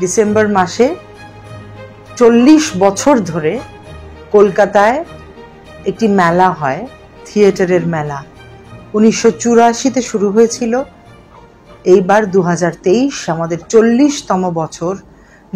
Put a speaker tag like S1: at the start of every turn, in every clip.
S1: December মাসে 40 বছর ধরে কলকাতায় একটি মেলা হয়, থিয়েটারের মেলা। 1984-তে শুরু হয়েছিল, এইবার 2023 আমাদের 40তম বছর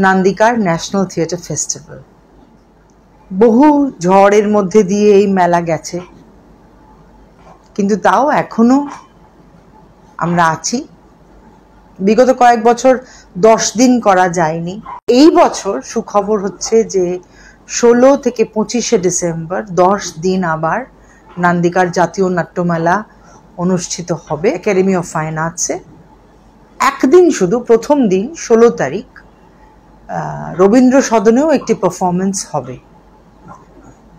S1: নান্দিকার ন্যাশনাল থিয়েটার ফেস্টিভ্যাল। বহু ঝড়ের মধ্যে দিয়ে এই মেলা গেছে, কিন্তু তাও এখনো আমরা আছি। বিগত কয়েক বছর 10 দিন করা যায়নি। এই বছর সুখবর হচ্ছে যে 16 থেকে 25শে ডিসেম্বর 10 দিন আবার নান্দিকার জাতীয় নাট্যমেলা অনুষ্ঠিত হবে একাডেমি অফ ফাইন আর্টসে। একদিন শুধু, প্রথম দিন 16 তারিখ রবীন্দ্র সদনেও একটি পারফরমেন্স হবে।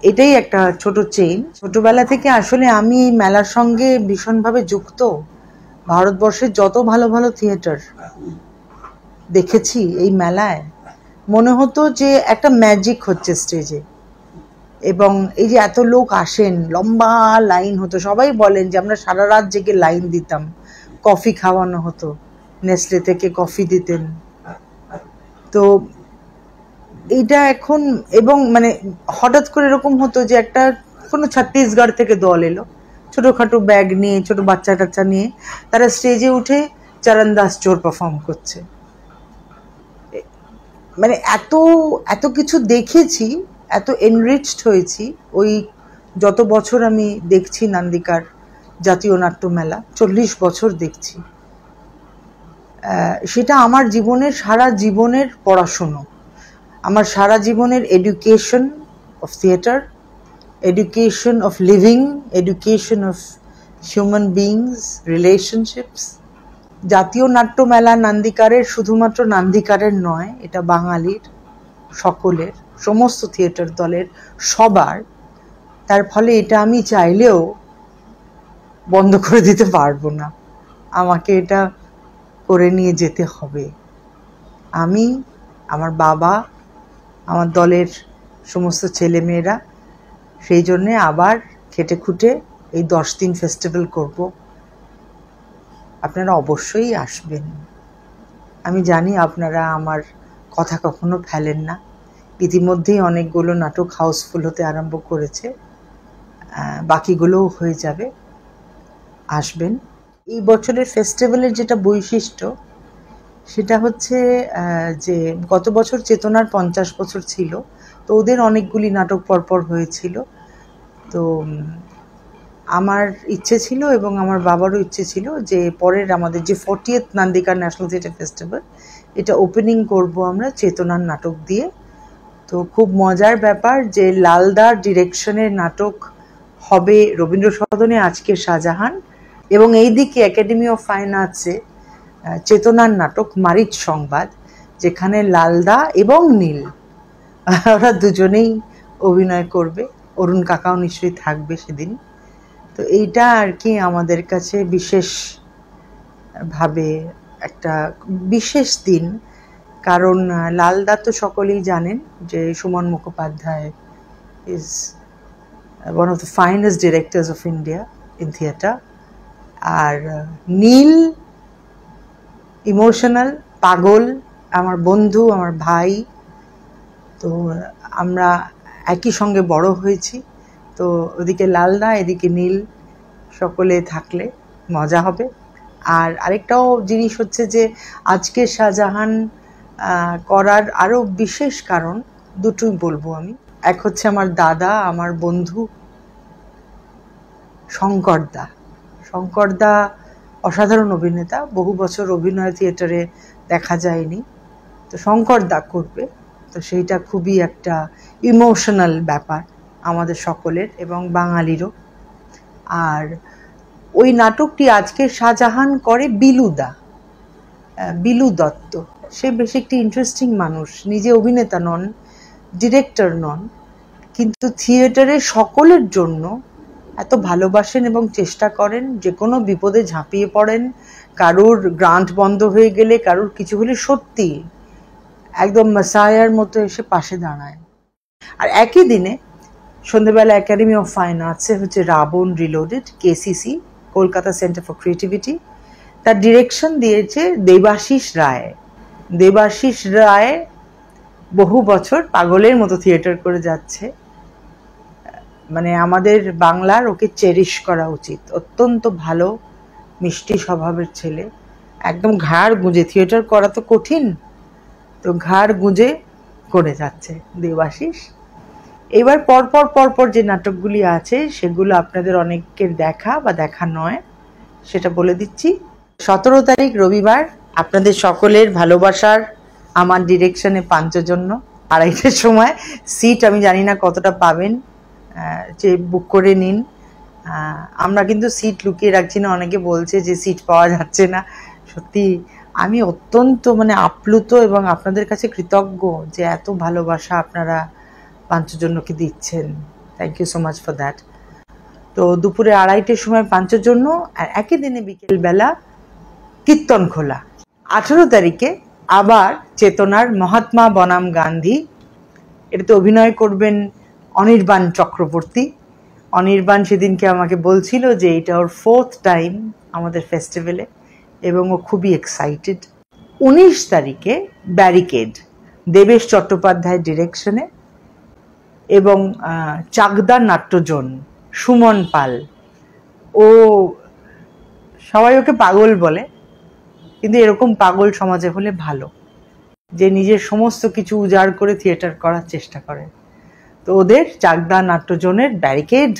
S1: এটাই একটা ছোট চেইন। ছোটবেলা থেকে আসলে আমি এই মেলার সঙ্গে ভীষণভাবে যুক্ত। ভারতবর্ষের যত ভালো ভালো থিয়েটার দেখেছি এই মেলায়, মনে হতো যে একটা ম্যাজিক হচ্ছে স্টেজে। এবং এই যে এত লোক আসেন, লম্বা লাইন হতো, সবাই বলেন যে আমরা সারা রাত জেগে লাইন দিতাম, কফি খাওয়ানো হতো, নেসলে থেকে কফি দিতেন। তো এইটা এখন, এবং মানে হঠাৎ করে এরকম হতো যে একটা কোনো ছত্তিশগড় থেকে দল এলো, ছোটোখাটো ব্যাগ নিয়ে, ছোট বাচ্চা কাচ্চা নিয়ে, তারা স্টেজে উঠে চরণদাস চোর পারফর্ম করছে। মানে এত এত কিছু দেখেছি, এত এনরিচড হয়েছি ওই যত বছর আমি দেখছি নান্দিকার জাতীয় নাট্যমেলা। 40 বছর দেখছি। সেটা আমার জীবনের, সারা জীবনের পড়াশুনো, আমার সারা জীবনের education of theatre, education of living, education of human beings, relationships. জাতীয় নাট্যমেলা নান্দিকারের, শুধুমাত্র নান্দিকারের নয়, এটা বাঙালির, সকলের, সমস্ত থিয়েটার দলের, সবার। তার ফলে এটা আমি চাইলেও বন্ধ করে দিতে পারবো না, আমাকে এটা করে নিয়ে যেতে হবে। আমি, আমার বাবা, আমার দলের সমস্ত ছেলেমেয়েরা সেই জন্যে আবার খেটে খুঁটে এই 10 দিন ফেস্টিভ্যাল করব। আপনারা অবশ্যই আসবেন। আমি জানি আপনারা আমার কথা কখনো ফেলেন না। ইতিমধ্যেই অনেকগুলো নাটক হাউসফুল হতে আরম্ভ করেছে, বাকিগুলোও হয়ে যাবে। আসবেন। এই বছরের ফেস্টিভ্যালের যেটা বৈশিষ্ট্য, সেটা হচ্ছে যে গত বছর চেতনার 50 বছর ছিল, তো ওদের অনেকগুলি নাটক পরপর হয়েছিল। তো আমার ইচ্ছে ছিল এবং আমার বাবারও ইচ্ছে ছিল যে পরের আমাদের যে 40th Nandikar national theatre festival, এটা ওপেনিং করব আমরা চেতনার নাটক দিয়ে। তো খুব মজার ব্যাপার যে লালদার ডিরেকশনের নাটক হবে রবীন্দ্র সদনে আজকের শাহজাহান, এবং এইদিকে একাডেমি অফ ফাইন আর্টসে চেতনার নাটক মারিচ সংবাদ, যেখানে লালদা এবং নীল ওরা দুজনেই অভিনয় করবে। অরুণ কাকাও নিশ্চয়ই থাকবে সেদিন। তো এইটা আর কি আমাদের কাছে বিশেষভাবে একটা বিশেষ দিন, কারণ লালদা তো সকলেই জানেন যে Suman Mukhopadhyay is one of the finest directors of India in theatre. আর নীল ইমোশনাল, পাগল, আমার বন্ধু, আমার ভাই। তো আমরা একই সঙ্গে বড় হয়েছি। তো ওদিকে লালদা, এদিকে নীল, সকলে থাকলে মজা হবে। আর আরেকটাও জিনিস হচ্ছে যে আজকের শাহজাহান করার আরও বিশেষ কারণ দুটোই বলবো আমি। এক হচ্ছে আমার দাদা, আমার বন্ধু শঙ্করদা। শঙ্করদা অসাধারণ অভিনেতা, বহু বছর অভিনয় থিয়েটারে দেখা যায়নি, তো শঙ্করদা করবে। তো সেইটা খুবই একটা ইমোশনাল ব্যাপার আমাদের সকলের এবং বাঙালিরও। আর ওই নাটকটি আজকের শাহজাহান করে বিলুদা, বিলু দত্ত। সে বেশ একটি ইন্টারেস্টিং মানুষ, নিজে অভিনেতা নন, ডিরেক্টর নন, কিন্তু থিয়েটারে সকলের জন্য এত ভালোবাসেন এবং চেষ্টা করেন, যে কোনো বিপদে ঝাঁপিয়ে পড়েন। কারোর গ্রান্ট বন্ধ হয়ে গেলে, কারোর কিছু হলে সত্যি একদম মেসায়ার মতো এসে পাশে দাঁড়ায়। আর একই দিনে সন্ধ্যেবেলা একাডেমি অফ ফাইন আর্টসে হচ্ছে Ravan reloaded, KCC, Kolkata centre for creativity. তার ডিরেকশন দিয়েছে দেবাশিস রায়। দেবাশিস রায় বহু বছর পাগলের মতো থিয়েটার করে যাচ্ছে, মানে আমাদের বাংলার ওকে চেরিশ করা উচিত। অত্যন্ত ভালো মিষ্টি স্বভাবের ছেলে, একদম ঘাড় গুঁজে, থিয়েটার করা তো কঠিন, তো ঘাড় গুঁজে করে যাচ্ছে দেবাশিস। এবার পরপর পরপর যে নাটকগুলি আছে সেগুলো আপনাদের অনেকের দেখা বা দেখা নয় সেটা বলে দিচ্ছি। 17 তারিখ রবিবার আপনাদের সকলের ভালোবাসার আমার ডিরেকশনে পাঞ্চজন্য 2:30টার সময়। সিট আমি জানি না কতটা পাবেন, যে বুক করে নিন। আমরা কিন্তু সিট লুকিয়ে রাখছি না, অনেকে বলছে যে সিট পাওয়া যাচ্ছে না। সত্যি আমি অত্যন্ত মানে আপ্লুত এবং আপনাদের কাছে কৃতজ্ঞ যে এত ভালোবাসা আপনারা পাঞ্চজন্যকে দিচ্ছেন। Thank you so much for that. তো দুপুরে 2:30টার সময় পাঞ্চজন্য, আর একই দিনে বিকেলবেলা কীর্তন খোলা। 18 তারিখে আবার চেতনার মহাত্মা বনাম গান্ধী, এটাতে অভিনয় করবেন অনির্বাণ চক্রবর্তী। অনির্বাণ সেদিনকে আমাকে বলছিল যে এটা ওর 4th টাইম আমাদের ফেস্টিভ্যালে এবং ও খুবই এক্সাইটেড। 19 তারিখে ব্যারিকেড, দেবেশ চট্টোপাধ্যায়ের ডিরেকশনে, এবং চাকদা নাট্যজন, সুমন পাল। ও সবাই ওকে পাগল বলে, কিন্তু এরকম পাগল সমাজে হলে ভালো, যে নিজের সমস্ত কিছু উজাড় করে থিয়েটার করার চেষ্টা করে। তো ওদের চাকদা নাট্যজনের ব্যারিকেড।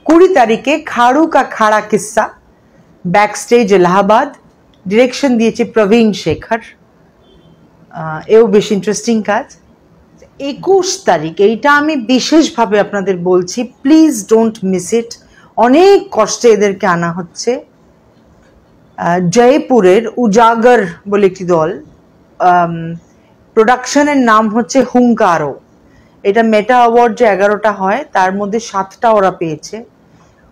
S1: 20 তারিখে খাড়ু কা খাড়া কিস্সা, ব্যাকস্টেজ এলাহাবাদ, ডিরেকশন দিয়েছে প্রবীণ শেখর। এও বেশ ইন্টারেস্টিং কাজ। 21 তারিখ, এইটা আমি বিশেষভাবে আপনাদের বলছি, প্লিজ ডোন্ট মিস ইট। অনেক কষ্টে এদেরকে আনা হচ্ছে। জয়পুরের উজাগর বলে একটি দল, প্রোডাকশনের নাম হচ্ছে হুঙ্কারো। এটা মেটা অ্যাওয়ার্ড যে 11টা হয় তার মধ্যে 7টা ওরা পেয়েছে।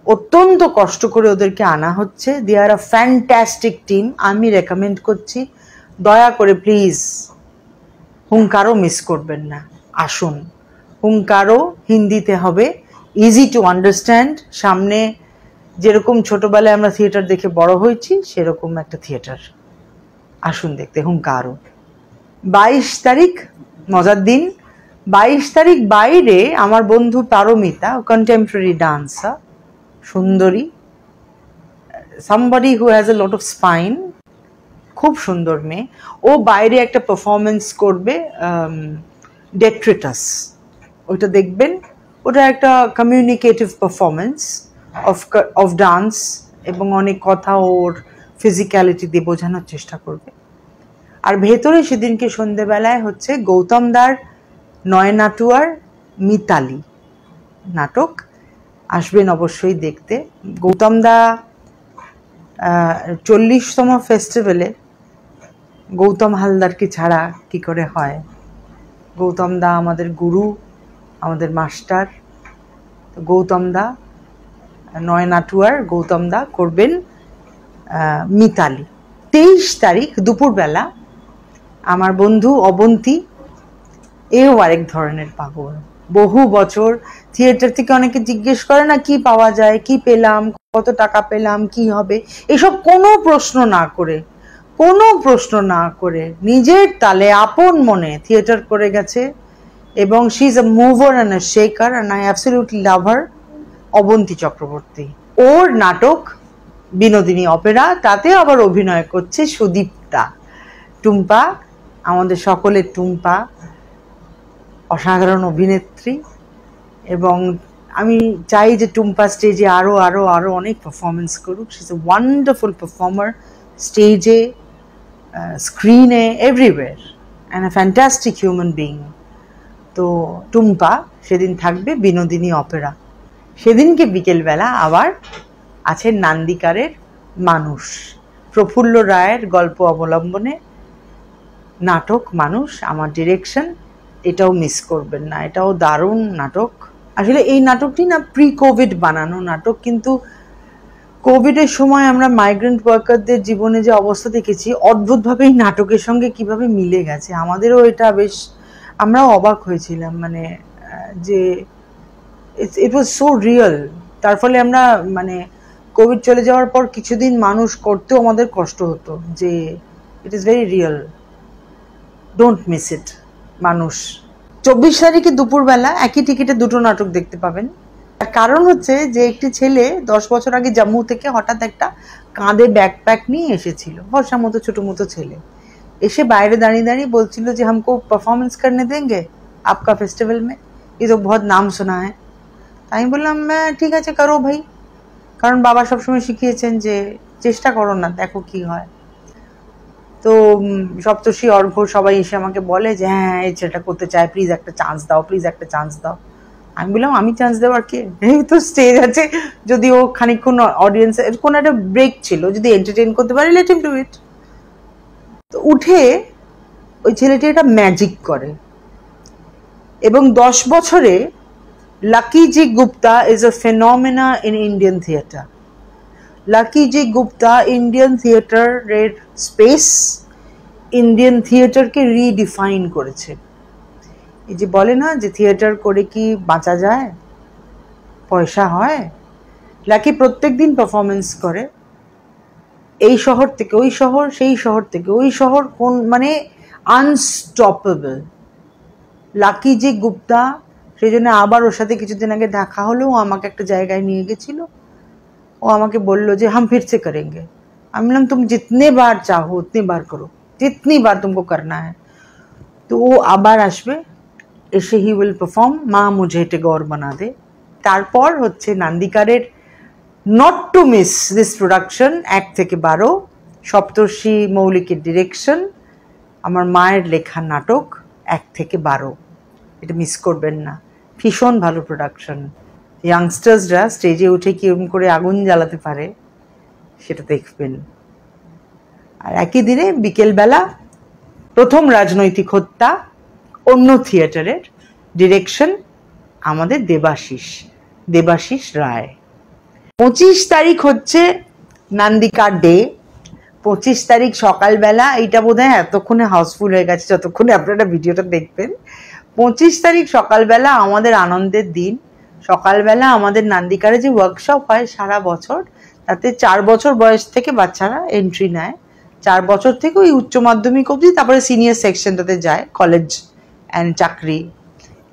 S1: অত্যন্ত কষ্ট করে ওদেরকে আনা হচ্ছে। দে আর আ ফ্যান্টাস্টিক টিম। আমি রেকমেন্ড করছি, দয়া করে প্লিজ হুঙ্কারো মিস করবেন না, আসুন। হুঙ্কারো হিন্দিতে হবে, ইজি টু আন্ডারস্ট্যান্ড। সামনে যেরকম ছোটবেলায় আমরা থিয়েটার দেখে বড় হয়েছি সেরকম একটা থিয়েটার, আসুন দেখতে হুঙ্কারো। 22 তারিখ মজার দিন। 22 তারিখ বাইরে আমার বন্ধু পারমিতা, কন্টেম্পোরারি ডান্সার, সুন্দরী, somebody who has a lot of spine, খুব সুন্দর মেয়ে। ও বাইরে একটা পারফরমেন্স করবে, ডেট্রিটাস, ওইটা দেখবেন। ওটা একটা কমিউনিকেটিভ পারফরমেন্স অফ ডান্স, এবং অনেক কথা ওর ফিজিক্যালিটি দিয়ে বোঝানোর চেষ্টা করবে। আর ভেতরে সেদিনকে সন্ধেবেলায় হচ্ছে গৌতম দার নয়নাটুয়ার মিতালি নাটক, আসবেন অবশ্যই দেখতে। গৌতম দা 40তম ফেস্টিভ্যালে গৌতম হালদারকে ছাড়া কি করে হয়? গৌতম দা আমাদের গুরু, আমাদের মাস্টার। গৌতম দা নয়নাটুয়ার গৌতম দা করবেন মিতালি। 23 তারিখ দুপুরবেলা আমার বন্ধু অবন্তী, এও আরেক ধরনের পাগল। বহু বছর থিয়েটার থেকে অনেকে জিজ্ঞেস করে না কি পাওয়া যায়, কি পেলাম, কত টাকা পেলাম, কি হবে, এসব কোনো প্রশ্ন না করে নিজের তালে আপন মনে থিয়েটার করে গেছে, এবং she is a mover and a shaker, and I absolutely love her. Abanti Chakraborty, ওর নাটক বিনোদিনী অপেরা, তাতে আবার অভিনয় করছে সুদীপ্তা, টুম্পা, আমাদের সকলের টুম্পা, অসাধারণ অভিনেত্রী। এবং আমি চাই যে টুম্পা স্টেজে আরো আরো আরো অনেক পারফরমেন্স করুক। She is a wonderful performer, স্টেজে, স্ক্রিনে, everywhere, and a fantastic human being. তো টুম্পা সেদিন থাকবে বিনোদিনী অপেরা। সেদিনকে বিকেলবেলা আবার আছে নান্দিকারের মানুষ, প্রফুল্ল রায়ের গল্প অবলম্বনে নাটক মানুষ, আমার ডিরেকশন। এটাও মিস করবেন না, এটাও দারুণ নাটক। আসলে এই নাটকটি না প্রি কোভিড বানানো নাটক, কিন্তু কোভিডের সময় আমরা মাইগ্রেন্ট ওয়ার্কারদের জীবনে যে অবস্থা দেখেছি, অদ্ভুতভাবে এই নাটকের সঙ্গে কিভাবে মিলে গেছে, আমাদেরও এটা বেশ, আমরাও অবাক হয়েছিলাম, মানে যে ইট ওয়াজ সো রিয়েল। তার ফলে আমরা মানে কোভিড চলে যাওয়ার পর কিছুদিন মানুষ করতেও আমাদের কষ্ট হতো, যে it is very real. Don't miss it. মানুষ 24 তারিখে দুপুরবেলা একই টিকিটে দুটো নাটক দেখতে পাবেন। আর কারণ হচ্ছে যে একটি ছেলে 10 বছর আগে জম্মু থেকে হঠাৎ একটা কাঁধে ব্যাকপ্যাক নিয়ে এসেছিল, বর্ষা মতো ছোটো মতো ছেলে, এসে বাইরে দাঁড়িয়ে দাঁড়িয়ে বলছিল যে हमको परफॉर्मेंस करने देंगे आपका फेस्टिवल में, ये तो बहुत नाम सुना है। আমি বললাম ঠিক আছে করো ভাই, কারণ বাবা সবসময় শিখিয়েছেন যে চেষ্টা করো না, দেখো কি হয়। তো সপ্তর্ষি অর্ঘ্য সবাই এসে আমাকে বলে যে হ্যাঁ এই ছেলেটা করতে চায়, প্লিজ একটা চান্স দাও, প্লিজ একটা চান্স দাও। আমি বললাম আমি চান্স দেওয়ার কে, এই তো স্টেজ আছে, যদি ও খানিকক্ষণ অডিয়েন্স কোনো একটা ব্রেক ছিল, যদি এন্টারটেইন করতে পারে লেট হিম ডু ইট। তো উঠে ওই ছেলেটি একটা ম্যাজিক করে এবং 10 বছরে lucky G Gupta is a phenomena in Indian theatre. Lucky G Gupta Indian থিয়েটারের স্পেস, ইন্ডিয়ান থিয়েটারকে রিডিফাইন করেছে। এই যে বলে না যে থিয়েটার করে কি বাঁচা যায়, পয়সা হয়, লাকি প্রত্যেক দিন পারফরমেন্স করে, এই শহর থেকে ওই শহর, সেই শহর থেকে ওই শহর, কোন মানে আনস্টপেবল। লাকি জি গুপ্তা, সেই জন্য আবার ওর সাথে কিছুদিন আগে দেখা হলো, ও আমাকে একটা জায়গায় নিয়ে গেছিল, ও আমাকে বললো যে হাম ফির সে করেঙ্গে। আমি বললাম তুম জিতনে বার চাহো উতনি বার করো, জিতনি বার তুমকো করনা है। তো ও আবার আসবে, এসে হি উইল পারফর্ম মা মুঝে টেগোর বানা দে। তারপর হচ্ছে নান্দিকারের not to miss this production 1 থেকে 12, সপ্তর্ষি মৌলিকের ডিরেকশন, আমার মায়ের লেখা নাটক 1 থেকে 12, এটা মিস করবেন না। ভীষণ ভালো প্রোডাকশন, ইয়াংস্টার্সরা স্টেজে উঠে কিরম করে আগুন জ্বালাতে পারে সেটা দেখবেন। আর একই দিনে বিকেলবেলা প্রথম রাজনৈতিক হত্যা, অন্য থিয়েটারের ডিরেকশন, আমাদের দেবাশিস রায়। 25 তারিখ হচ্ছে নান্দিকার ডে। 25 তারিখ সকালবেলা, এইটা বোধহয় এতক্ষণে হাউসফুল হয়ে গেছে যতক্ষণে আপনারা ভিডিওটা দেখবেন। 25 তারিখ সকালবেলা আমাদের আনন্দের দিন। সকালবেলা আমাদের নান্দিকারে যে ওয়ার্কশপ হয় সারা বছর, তাতে 4 বছর বয়স থেকে বাচ্চারা এন্ট্রি নেয়, 4 বছর থেকে ওই উচ্চ মাধ্যমিক অবধি, তারপরে সিনিয়র সেকশনটাতে যায়, কলেজ অ্যান্ড চাকরি।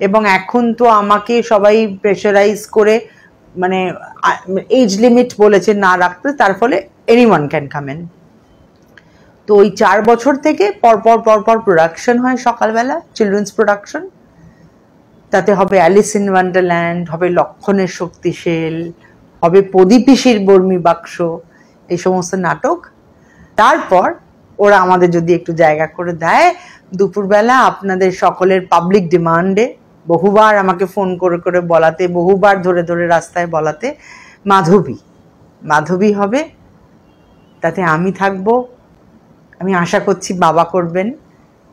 S1: এবং এখন তো আমাকে সবাই প্রেশারাইজ করে মানে এজ লিমিট বলেছে না রাখতে, তার ফলে এনিওয়ান ক্যান কাম ইন। তো ওই 4 বছর থেকে পরপর প্রোডাকশন হয় সকালবেলা, চিলড্রেন্স প্রোডাকশন। তাতে হবে অ্যালিস ইন ওয়ান্ডারল্যান্ড, হবে লক্ষণের শক্তিশীল, হবে প্রদীপিসির বর্মী বাক্স, এই সমস্ত নাটক। তারপর ওরা আমাদের যদি একটু জায়গা করে দেয়, দুপুরবেলা আপনাদের সকলের পাবলিক ডিমান্ডে, বহুবার আমাকে ফোন করে করে বলাতে, বহুবার ধরে ধরে রাস্তায় বলাতে, মাধবী হবে। তাতে আমি থাকবো, আমি আশা করছি বাবা করবেন,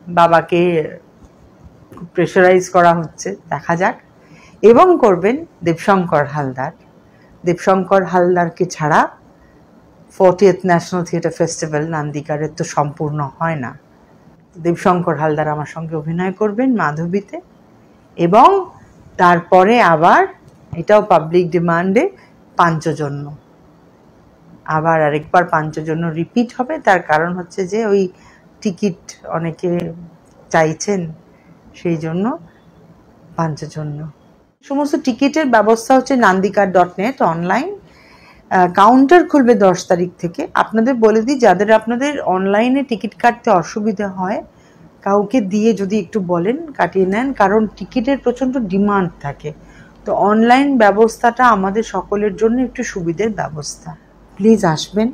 S1: বাবাকে খুব প্রেশারাইজ করা হচ্ছে, দেখা যাক। এবং করবেন দেবশঙ্কর হালদারকে ছাড়া 40th ন্যাশনাল থিয়েটার ফেস্টিভ্যাল নান্দিকারের তো সম্পূর্ণ হয় না। দেবশঙ্কর হালদার আমার সঙ্গে অভিনয় করবেন মাধবীতে। এবং তারপরে আবার এটাও পাবলিক ডিমান্ডে পাঞ্চজন্য, আবার আরেকবার পাঞ্চজন্য রিপিট হবে। তার কারণ হচ্ছে যে ওই টিকিট অনেকে চাইছেন, সেই জন্য পাঞ্চজন্য। সমস্ত টিকিটের ব্যবস্থা হচ্ছে nandikar.net অনলাইন। কাউন্টার খুলবে 10 তারিখ থেকে। আপনাদের বলে দিই, যাদের আপনাদের অনলাইনে টিকিট কাটতে অসুবিধা হয়, কাউকে দিয়ে যদি একটু বলেন কাটিয়ে নেন, কারণ টিকিটের প্রচণ্ড ডিমান্ড থাকে। তো অনলাইন ব্যবস্থাটা আমাদের সকলের জন্য একটু সুবিধের ব্যবস্থা। প্লিজ আসবেন,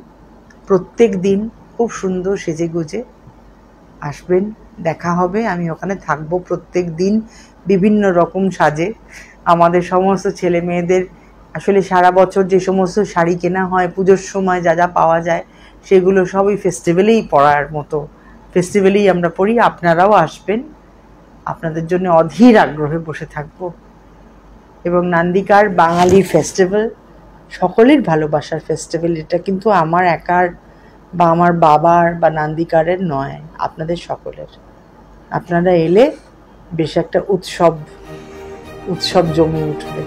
S1: প্রত্যেক দিন খুব সুন্দর সেজে গুজে আসবেন, দেখা হবে। আমি ওখানে থাকবো প্রত্যেক দিন বিভিন্ন রকম সাজে। আমাদের সমস্ত ছেলে মেয়েদের আসলে সারা বছর যে সমস্ত শাড়ি কেনা হয়, পুজোর সময় যা যা পাওয়া যায়, সেগুলো সবই ফেস্টিভ্যালেই পরার মতো, ফেস্টিভ্যালেই আমরা পরি। আপনারাও আসবেন, আপনাদের জন্য অধীর আগ্রহে বসে থাকবো। এবং নান্দিকার বাঙালি ফেস্টিভ্যাল, সকলের ভালোবাসার ফেস্টিভ্যাল। এটা কিন্তু আমার একার বা আমার বাবার বা নান্দিকারের নয়, আপনাদের সকলের। আপনারা এলে বেশ একটা উৎসব জমে উঠবে।